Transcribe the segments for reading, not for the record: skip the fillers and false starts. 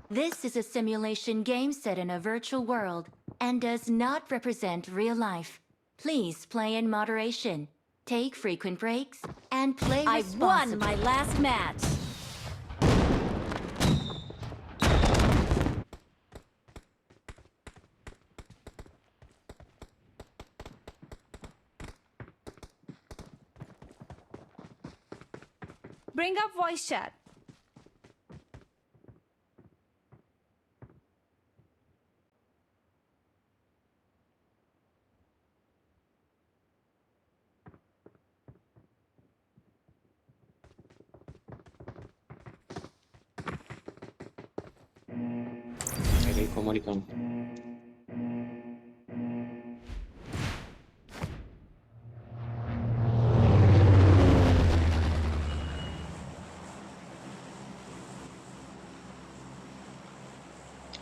This is a simulation game set in a virtual world and does not represent real life. Please play in moderation, take frequent breaks, and play responsibly. I won my last match. Bring up voice chat. Komalikam.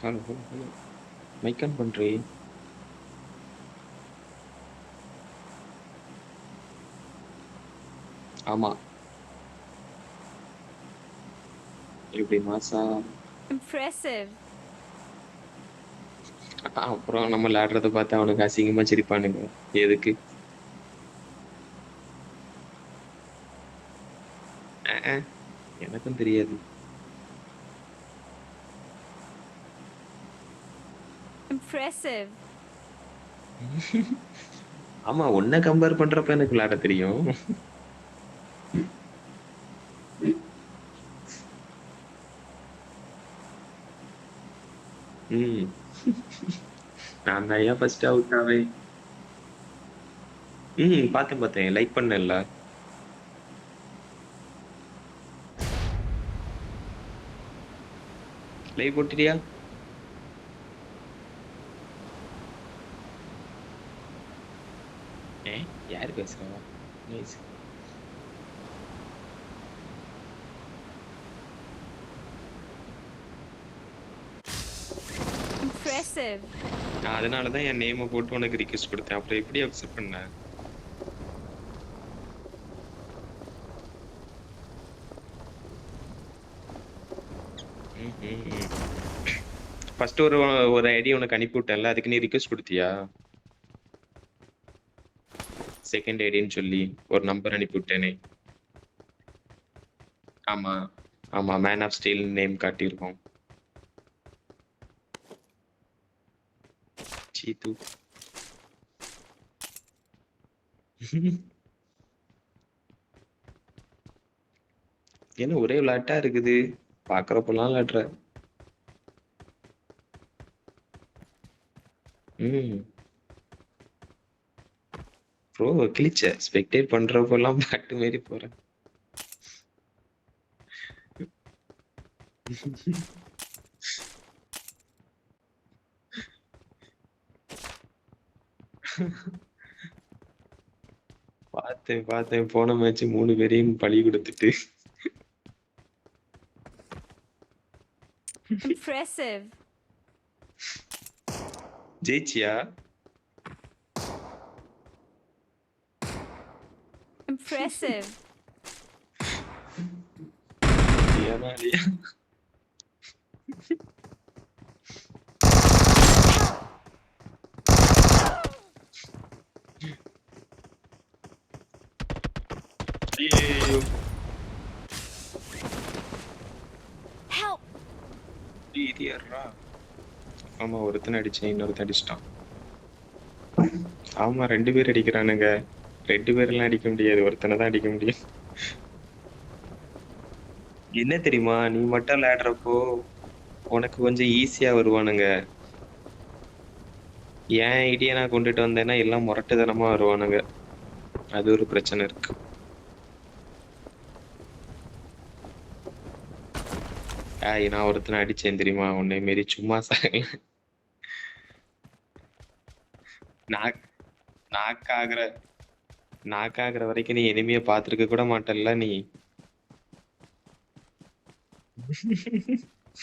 Hello, hello. Mic on பண்றே. ஆமா. எப்படி மாசா? Impressive. அப்புறம் நம்ம விளையாடுறத பார்த்து அவனுக்கு அசிங்கமா சிரிப்பானுங்க. எதுக்கு? எனக்கும் தெரியாது. Impressive. ஆமா, உன்னை கம்பேர் பண்றப்ப எனக்கு விளையாட தெரியும். நான் தான் ஏன் ஃபர்ஸ்ட் அவுட் ஆவேன். பார்த்தேன் லைக் பண்ணல. லைவ் போட்டுட்டியா? யாரு பேசுறா? நைஸ். Impressive. நான் அதனாலதான் என் நேமை போட்டு உனக்கு ரிக்வெஸ்ட் கொடுத்தேன். அப்புறம் எப்படி அக்செப்ட் பண்ண? ஃபர்ஸ்ட் ஒரு ஐடி உனக்கு அனுப்பி விட்டேன்ல, அதுக்கு நீ ரிக்வெஸ்ட் கொடுத்தியா? செகண்ட் ஐடின்னு சொல்லி ஒரு நம்பர் அனுப்பி விட்டேனே. ஆமா ஆமா, மேன் ஆஃப் ஸ்டீல் நேம் காட்டியிருக்கோம். சீத்து. என்ன ஒரே விளையாட்டா இருக்குது, பாக்குறப்பெல்லாம் விளையாடுற. ப்ரோ கிழிச்ச ஸ்பெக்டேட் பண்றப்பெல்லாம் பாட்டு மாரி போறேன். பார்த்தேன் போன மேட்ச் 3 பேரையும் பழி கொடுத்துட்டு. Impressive. ஜெயிச்சியா? Impressive. ஏனாலியா? ஐயோ. Help. இடியர்ரா. ஆமா, ஒருத்தன் அடிச்சேன், இன்னொருத்தன் அடிச்சிட்டான். ஆமா, 2 பேர் அடிக்கிறானுங்க. 2 பேரெல்லாம் அடிக்க முடியாது, ஒருத்தனை தான் அடிக்க முடியும். என்ன தெரியுமா, நீ மட்டும் விளையாடுறப்போ உனக்கு கொஞ்சம் ஈஸியா வருவானுங்க. என் ஐடியா நான் கொண்டுட்டு வந்தேன்னா எல்லாம் முரட்டுத்தனமா வருவானுங்க. அது ஒரு பிரச்சனை இருக்கு. நான் ஒருத்தனை அடிச்சேன் தெரியுமா, உன்னை மாரி சும்மா சாகல. நாக்காகிற வரைக்கும் நீ எனிமையை பார்த்திருக்க கூட மாட்டல்ல நீ.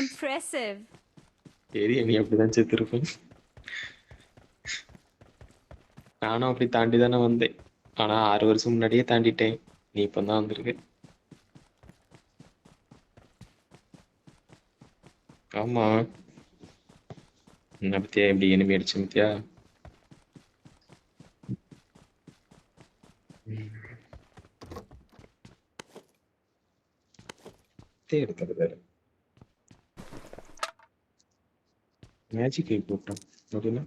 Impressive. சரி, நீ அப்படிதான் செத்துருப்பேன். நானும் அப்படி தாண்டி தானே வந்தேன். ஆனா 6 வருஷம் முன்னாடியே தாண்டிட்டேன். நீ இப்பதான் வந்திருக்க. ஆமா. என்ன பத்தியா எப்படி enemy அடிச்சு பத்தியா? எடுக்கிறது மேஜிக் போட்டோம் அப்படின்னா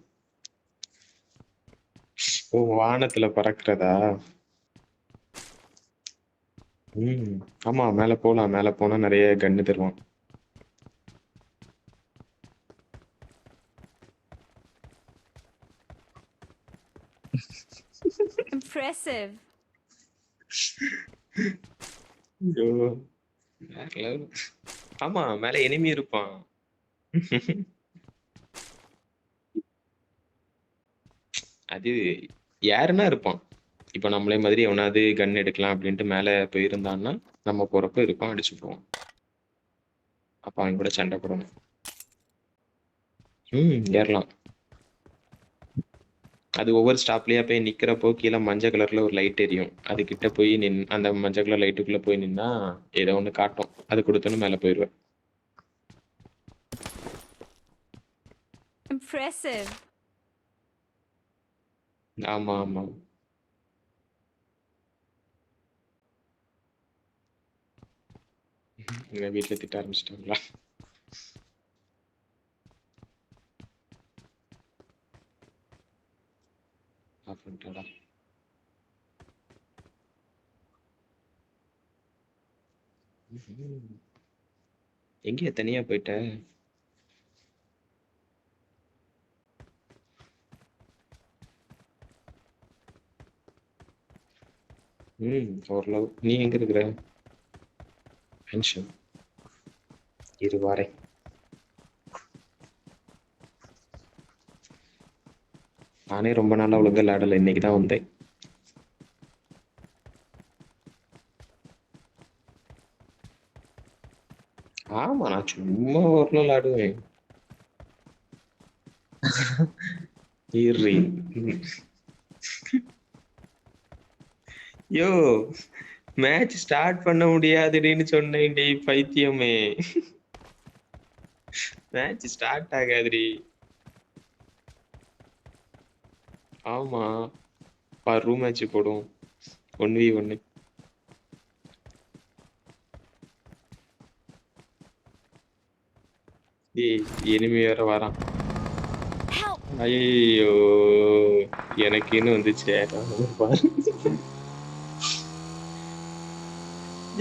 ஓ வானத்துல பறக்கிறதா? ஆமா மேல போலாம், மேல போனா நிறைய கன்னு தருவான். Impressive. ஐயோ வேற level. ஆமா மேல enemy இருப்பான். அது யாருன்னா இருப்பான். இப்ப நம்மளே மாதிரி எவனாவது கன் எடுக்கலாம் அப்படின்ட்டு மேல போயிருந்தான்னா நம்ம போறப்ப இருப்பான், அடிச்சு போவான். அப்ப அவன் கூட சண்டை போடணும். ஏறலாம். அது ஒவ்வொரு ஸ்டாப்லயா போய் நிக்கிறப்போ கீழே மஞ்சள் கலர்ல ஒரு லைட் எரியும். அது கிட்ட போய் அந்த மஞ்சள் கலர் லைட்டுக்குள்ள போய் நின்னா ஏதோ ஒண்ணு காட்டும். அது கொடுத்தோன்னு மேல போயிருவேன். Impressive. ஆமா ஆமா. எங்க வீட்டுல திட்ட ஆரம்பிச்சிட்டாங்களா? ஆஃப் பண்ணிட்டாடா. எங்கேயா தனியா போயிட்ட? ஓரளவு. நீ எங்க இருக்கிற? பென்ஷன் இரு வாரேன். நானே ரொம்ப நாளா ஒழுங்கா விளையாடல, இன்னைக்குதான் வந்தேன். ஆமா நான் சும்மா ஓரளவு விளையாடுவேன். இரு. யோ மேட்ச் ஸ்டார்ட் பண்ண முடியாதுன்னு சொன்னேன்டி பைத்தியமே. மேட்ச் ஸ்டார்ட் ஆகாதுடி. ஆமா ரூம் மேட்ச் போடும் 1v1. ஏய் எனிமி வேற வரான். Help. ஐயோ எனக்கு இன்னும் வந்துச்சு.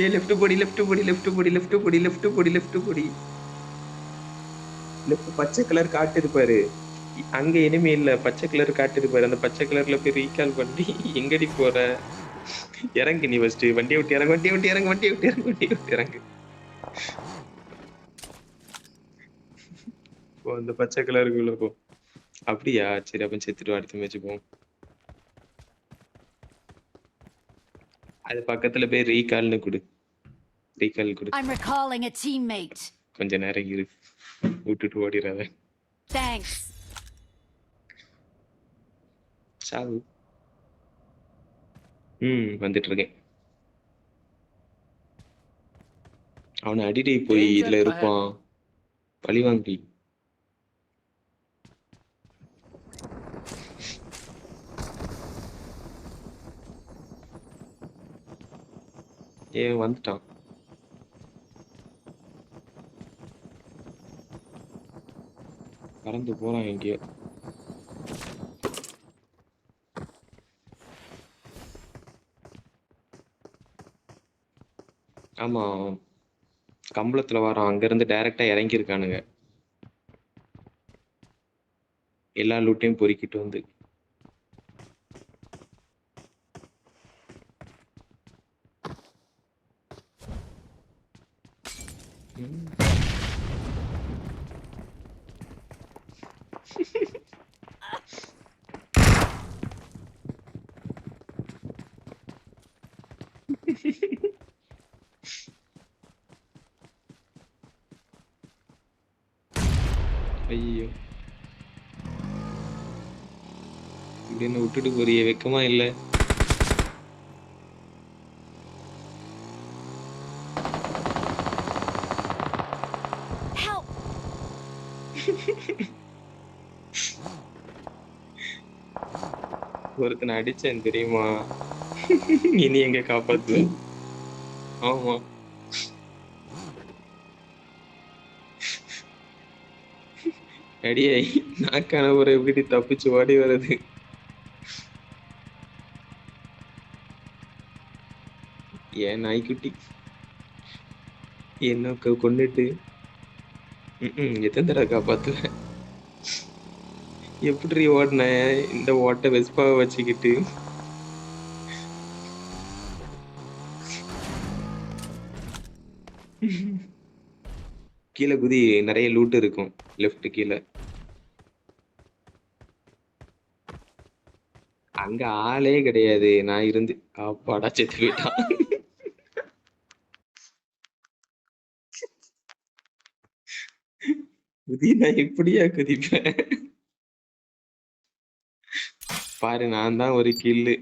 ஏய் லெஃப்ட் போடி லெஃப்ட் போடி லெஃப்ட் போடி லெஃப்ட் போடி லெஃப்ட் போடி லெஃப்ட் போடி. லெஃப்ட் பச்சை கலர் காட்டு இருப்பாரு. அங்க எனிமி இல்ல, பச்சை கலர் காட்டு இருப்பாரு. அந்த பச்சை கலர்ல போய் ரீகால் பண்ணி எங்கடி போற? இறங்கு நீ ஃபர்ஸ்ட். வண்டியை விட்டு இறங்கு, வண்டியை விட்டு இறங்கு, வண்டியை விட்டு இறங்கு, வண்டியை விட்டு இறங்கு. போ அந்த பச்சை கலருக்குள்ள போ. அப்படியா சரி அப்ப செத்துட்டு அடுத்த மேட்ச் போவோம். அது பக்கத்துல போய் ரீகால்னு கொடு. ரீகால் கொடு. I'm recalling a teammate. கொஞ்ச நேரம் இரு, விட்டுட்டு ஓடிடாத. Thanks. சாவு. வந்துட்டு இருக்கேன். அவனை அடிடே போய் இதுல இருப்பான். பழி வாங்கி. வந்துட்டான். பறந்து போறான் எங்கேயோ. ஆமா கம்பளத்துல வரான். அங்க இருந்து டைரக்டா இறங்கி இருக்கானுங்க. எல்லா லூட்டையும் பொறுக்கிட்டு வந்து. ஐயோ இப்படின்னு விட்டுட்டு போறிய, வெக்கமா இல்ல? Help. ஒருத்தனை அடிச்சேன் தெரியுமா? இனி எங்க காப்பாத்து? ஆமா. அடியே நாக்கான ஒரு எப்படி தப்பிச்சு ஓடி வர்றது? ஏன் நாய்க்குட்டி என்ன கொன்னுட்டு எத்தனை தடவை காப்பாத்துவேன்? எப்படி ஓடின இந்த ஓட்ட வெஸ்பாவை வச்சுக்கிட்டு? கீழே குதி, நிறைய லூட் இருக்கும் லெஃப்ட் கீழே. அங்க ஆளே கிடையாது, நான் இருந்து அப்பாடா செத்து போயிட்டான். குதி, நான் எப்படியா குதிப்பேன்? பாரு, நான் தான் ஒரு கில்லு.